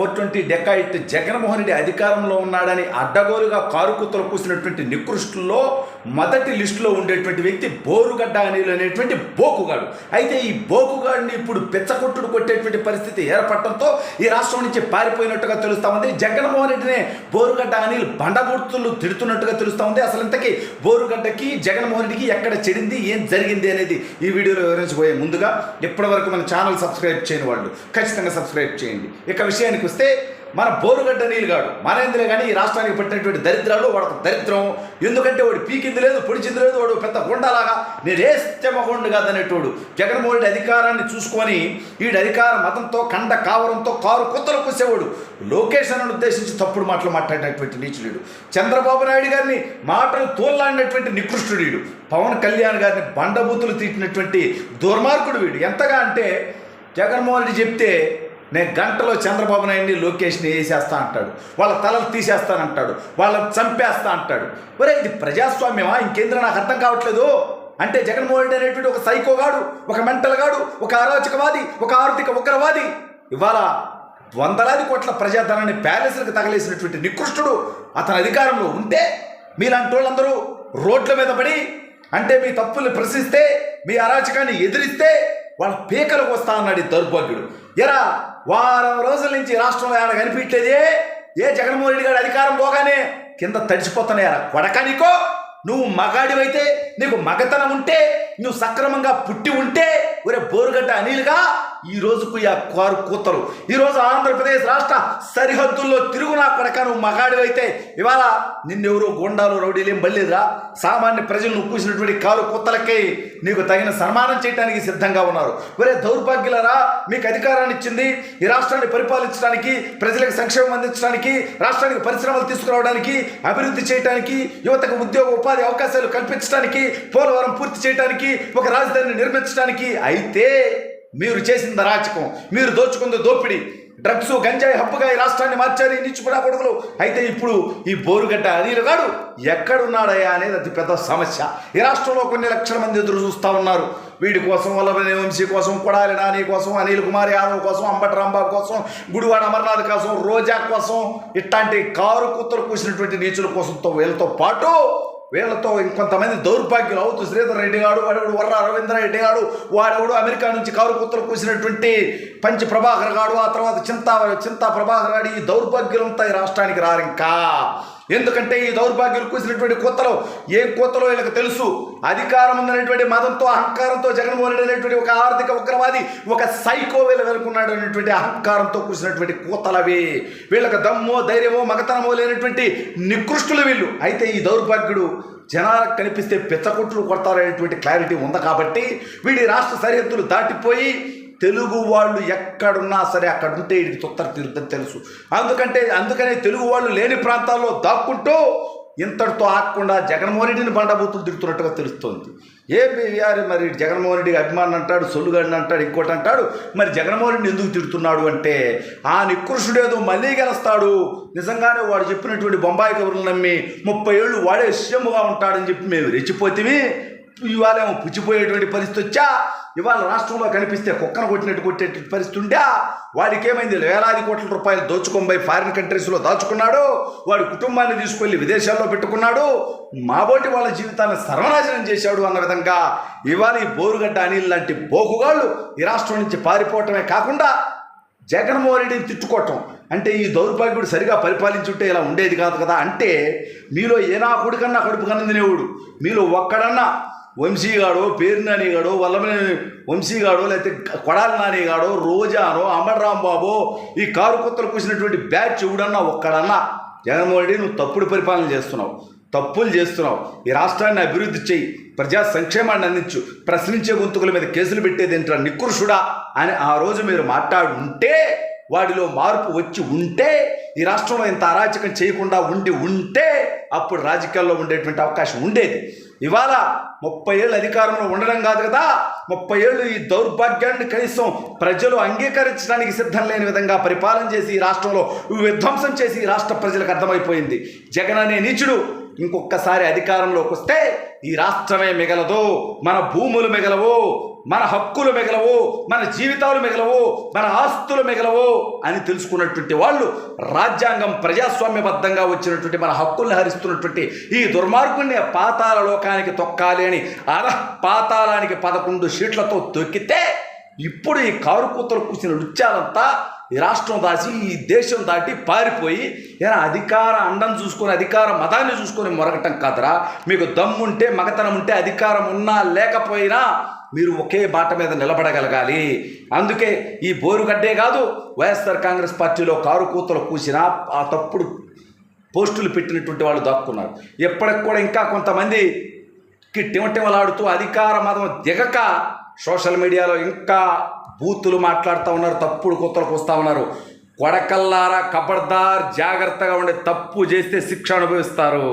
420 dacoit Jaganmohan Reddy అధికారంలో ఉన్నాడని అడ్డగోలుగా కారుకుత్తలు కూసినటువంటి నికృష్టుల్లో మొదటి లిస్టులో ఉండేటువంటి వ్యక్తి బోరుగడ్డ అనిల్ అనేటువంటి బోకుగాడు. అయితే ఈ బోకుగాడిని ఇప్పుడు పెచ్చకొట్టుడు కొట్టేటువంటి పరిస్థితి ఏర్పడటంతో ఈ రాష్ట్రం నుంచి పారిపోయినట్టుగా తెలుస్తా ఉంది. జగన్మోహన్ రెడ్డినే బోరుగడ్డ అనిల్ బండబూర్తులు తిడుతున్నట్టుగా తెలుస్తా ఉంది. అసలు ఇంతకీ బోరుగడ్డకి జగన్మోహన్ రెడ్డికి ఎక్కడ చెడింది, ఏం జరిగింది అనేది ఈ వీడియోలో వివరించబోయే ముందుగా ఇప్పటివరకు మన ఛానల్ సబ్స్క్రైబ్ చేయని వాళ్ళు ఖచ్చితంగా సబ్స్క్రైబ్ చేయండి. ఇక విషయానికి వస్తే మన బోరుగడ్డ నీళ్ళు గాడు మనేంద్రే కానీ ఈ రాష్ట్రానికి పట్టినటువంటి దరిద్రాలు వాడు దరిద్రం. ఎందుకంటే వాడు పీకింది లేదు, పొడిచింది లేదు, వాడు పెద్ద గుండాలాగా నేను ఏస్తెమగుండు కాదనేటోడు జగన్మోహన్ రెడ్డి అధికారాన్ని చూసుకొని వీడి అధికార మతంతో కండ కావరంతో కారు కొత్తలు కూసేవాడు. లోకేష్ అని ఉద్దేశించి తప్పుడు మాటలు మాట్లాడినటువంటి నీచుడు, చంద్రబాబు నాయుడు గారిని మాటలు తోలాడినటువంటి నికృష్టుడు వీడు, పవన్ కళ్యాణ్ గారిని బండబూతులు తీసినటువంటి దుర్మార్గుడు వీడు. ఎంతగా అంటే జగన్మోహన్ రెడ్డి చెప్తే నేను గంటలో చంద్రబాబు నాయుడిని లోకేష్ని వేసేస్తా అంటాడు, వాళ్ళ తలలు తీసేస్తానంటాడు, వాళ్ళని చంపేస్తా అంటాడు. ఒరే ఇది ప్రజాస్వామ్యమా ఇంకేంద్ర నాకు అర్థం కావట్లేదు. అంటే జగన్మోహన్ రెడ్డి అనేటువంటి ఒక సైకోగాడు, ఒక మెంటల్ గాడు, ఒక అరాచకవాది, ఒక ఆర్థిక ఉగ్రవాది ఇవాళ వందలాది కోట్ల ప్రజాధనాన్ని ప్యాలెస్లకు తగలేసినటువంటి నికృష్టుడు అతని అధికారంలో ఉంటే మీలాంటి వాళ్ళందరూ రోడ్ల మీద పడి అంటే మీ తప్పుల్ని ప్రశ్నిస్తే మీ అరాచకాన్ని ఎదిరిస్తే వాళ్ళ పీకలకు వస్తా అన్నాడు ఈ దౌర్భాగ్యుడు. ఎరా వారం రోజుల నుంచి రాష్ట్రంలో ఏడ కనిపించలేదే, ఏ జగన్మోహన్ రెడ్డి గారి అధికారం పోగానే కింద తడిచిపోతున్నాయారా కొడక. నీకో నువ్వు మగాడివైతే, నీకు మగతనం ఉంటే, నువ్వు సక్రమంగా పుట్టి ఉంటే ఒరే బోరుగడ్డ అనిల్గా ఈ రోజుకు ఆ కారు కూతలు ఈరోజు ఆంధ్రప్రదేశ్ రాష్ట్ర సరిహద్దుల్లో తిరుగునా కొడక. నువ్వు మగాడివైతే ఇవాళ నిన్నెవరు గుండాలు రౌడీలు ఏం బల్లేదురా. సామాన్య ప్రజలను కూసినటువంటి కారు కూతలకి నీకు తగిన సన్మానం చేయడానికి సిద్ధంగా ఉన్నారు. ఒరే దౌర్భాగ్యులరా, మీకు అధికారాన్ని ఇచ్చింది ఈ రాష్ట్రాన్ని పరిపాలించడానికి, ప్రజలకు సంక్షేమం అందించడానికి, రాష్ట్రానికి పరిశ్రమలు తీసుకురావడానికి, అభివృద్ధి చేయడానికి, యువతకు ఉద్యోగ ఉపాధి అవకాశాలు కల్పించడానికి, పోలవరం పూర్తి చేయడానికి, ఒక రాజధానిని నిర్మించడానికి. అయితే మీరు చేసింది అరాచకం, మీరు దోచుకుంది దోపిడీ, డ్రగ్స్ గంజాయి హబ్బుగా ఈ రాష్ట్రాన్ని మార్చారు ఈ నిచ్చుకుడా కొడుకులు. అయితే ఇప్పుడు ఈ బోరుగడ్డ అనిల్ గాడు ఎక్కడున్నాడయ్యా అనేది అతి పెద్ద సమస్య. ఈ రాష్ట్రంలో కొన్ని లక్షల మంది ఎదురు చూస్తూ ఉన్నారు వీడి కోసం, వల్లభనేని వంశీ కోసం, కొడాలి నాని కోసం, అనిల్ కుమార్ యాదవ్ కోసం, అంబటి రాంబాబు కోసం, గుడివాడ అమర్నాథ్ కోసం, రోజా కోసం, ఇట్లాంటి కారు కూతురు కూసినటువంటి నీచుల కోసంతో వీళ్ళతో పాటు వీళ్ళతో ఇంకొంతమంది దౌర్భాగ్యులు అవుతూ శ్రీధర్ రెడ్డి గాడు, వాడెవడు వర్ర రవీంద్ర రెడ్డి గాడు, వాడెవడు అమెరికా నుంచి కారు కుత్తలు కూసినటువంటి పంచి ప్రభాకర్ గాడు, ఆ తర్వాత చింతా ప్రభాకర్ గాడు. ఈ దౌర్భాగ్యులంతా ఈ రాష్ట్రానికి రారు ఇంకా. ఎందుకంటే ఈ దౌర్భాగ్యులు కూసినటువంటి కోతలు ఏం కోతలో వీళ్ళకి తెలుసు. అధికారం ఉందనేటువంటి మతంతో అహంకారంతో జగన్మోహన్ రెడ్డి అనేటువంటి ఒక ఆర్థిక ఉగ్రవాది, ఒక సైకో వెలుకున్నాడు అనేటువంటి అహంకారంతో కూసినటువంటి కోతలవి. వీళ్ళకి దమ్మో ధైర్యమో మగతనమో లేనటువంటి నికృష్టులు వీళ్ళు. అయితే ఈ దౌర్భాగ్యుడు జనాలకు కనిపిస్తే పెచ్చకొట్లు కొడతారనేటువంటి క్లారిటీ ఉంది కాబట్టి వీడి రాష్ట్ర సరిహద్దులు దాటిపోయి తెలుగు వాళ్ళు ఎక్కడున్నా సరే అక్కడుంటే వీడికి తొత్తర తీరుద్దని తెలుసు. అందుకనే తెలుగు వాళ్ళు లేని ప్రాంతాల్లో దాక్కుంటూ ఇంతటితో ఆగకుండా జగన్మోహన్ రెడ్డిని బండబూతులు తిడుతున్నట్టుగా తెలుస్తోంది. మరి జగన్మోహన్ రెడ్డికి అభిమానం అంటాడు, సొల్లుగడ్డి అంటాడు, ఇంకోటి అంటాడు. మరి జగన్మోహన్ రెడ్డిని ఎందుకు తిడుతున్నాడు అంటే ఆ నికృష్టుడేదో మళ్ళీ గెలుస్తాడు, నిజంగానే వాడు చెప్పినటువంటి బొంబాయి కబుర్లు నమ్మి 30 ఏళ్ళు వాడే విషయముగా ఉంటాడని చెప్పి మేము రెచ్చిపోతే ఇవాళేమో పుచ్చిపోయేటువంటి పరిస్థితి వచ్చా. ఇవాళ రాష్ట్రంలో కనిపిస్తే కుక్కను కొట్టేటువంటి పరిస్థితి ఉందా. వాడికి ఏమైంది, వేలాది కోట్ల రూపాయలు దోచుకొని ఫారిన్ కంట్రీస్లో దాచుకున్నాడు, వాడి కుటుంబాన్ని తీసుకెళ్ళి విదేశాల్లో పెట్టుకున్నాడు, మాబోటి వాళ్ళ జీవితాన్ని సర్వనాశనం చేశాడు అన్న విధంగా ఇవాళ ఈ బోరుగడ్డ అనిల్ లాంటి బోకుగాళ్ళు ఈ రాష్ట్రం నుంచి పారిపోవటమే కాకుండా జగన్మోహన్ రెడ్డిని తిట్టుకోవటం. అంటే ఈ దౌర్భాగ్యుడు సరిగా పరిపాలించుంటే ఇలా ఉండేది కాదు కదా. అంటే మీలో ఏనా కొడుకన్నా కడుపు కన్నందినేవాడు మీలో ఒక్కడన్నా వంశీగాడో, పేరు నానిగాడో, వల్లభనేని వంశీగాడో, లేకపోతే కొడాలి నానిగాడో, రోజానో, అంబటి రాంబాబో, ఈ కారు కొత్తలు కూసినటువంటి బ్యాచ్ ఎవడన్నా ఒక్కడన్నా జగన్మోహన్ రెడ్డి నువ్వు తప్పుడు పరిపాలన చేస్తున్నావు, తప్పులు చేస్తున్నావు, ఈ రాష్ట్రాన్ని అభివృద్ధి చేయి, ప్రజా సంక్షేమాన్ని అందించు, ప్రశ్నించే గొంతుకుల మీద కేసులు పెట్టేది ఏంట్రా నికృషుడా అని ఆ రోజు మీరు మాట్లాడి ఉంటే, వాడిలో మార్పు వచ్చి ఉంటే, ఈ రాష్ట్రంలో ఇంత అరాచకం చేయకుండా ఉంటే అప్పుడు రాజకీయాల్లో ఉండేటువంటి అవకాశం ఉండేది. ఇవాళ 30 ఏళ్ళు అధికారంలో ఉండడం కాదు కదా, 30 ఏళ్ళు ఈ దౌర్భాగ్యాన్ని కనీసం ప్రజలు అంగీకరించడానికి సిద్ధం లేని విధంగా పరిపాలన చేసి ఈ రాష్ట్రంలో విధ్వంసం చేసి ఈ రాష్ట్ర ప్రజలకు అర్థమైపోయింది. జగన్ అనే నీచుడు ఇంకొకసారి అధికారంలోకి వస్తే ఈ రాష్ట్రమే మిగలదు, మన భూములు మిగలవు, మన హక్కులు మిగలవు, మన జీవితాలు మిగలవు, మన ఆస్తులు మిగలవు అని తెలుసుకున్నటువంటి వాళ్ళు రాజ్యాంగం ప్రజాస్వామ్యబద్ధంగా వచ్చినటువంటి మన హక్కుల్ని హరిస్తున్నటువంటి ఈ దుర్మార్గుని పాతాళ లోకానికి తొక్కాలి అని పాతాళానికి 11 సీట్లతో తొక్కితే ఇప్పుడు ఈ కారు కూతలు కూసిన లుచ్చాలంతా ఈ రాష్ట్రం దాచి ఈ దేశం దాటి పారిపోయి ఏనా అధికార అండం చూసుకొని అధికార మతాన్ని చూసుకొని మొరగటం కాదురా. మీకు దమ్ముంటే మగతనం ఉంటే అధికారం ఉన్నా లేకపోయినా మీరు ఒకే బాట మీద నిలబడగలగాలి. అందుకే ఈ బోరుగడ్డే కాదు, వైఎస్ఆర్ కాంగ్రెస్ పార్టీలో కారు కూతలు కూసినా ఆ తప్పుడు పోస్టులు పెట్టినటువంటి వాళ్ళు దాక్కున్నారు. ఎప్పటికి కూడా ఇంకా కొంతమందికి టిమటిమలాడుతూ అధికార మతం దిగక సోషల్ మీడియాలో ఇంకా బూతులు మాట్లాడుతూ ఉన్నారు, తప్పుడు కూతలకు వస్తూ ఉన్నారు. కొడకల్లారా, ఖబర్దార్, జాగ్రత్తగా ఉండే, తప్పు చేస్తే శిక్ష అనుభవిస్తారు.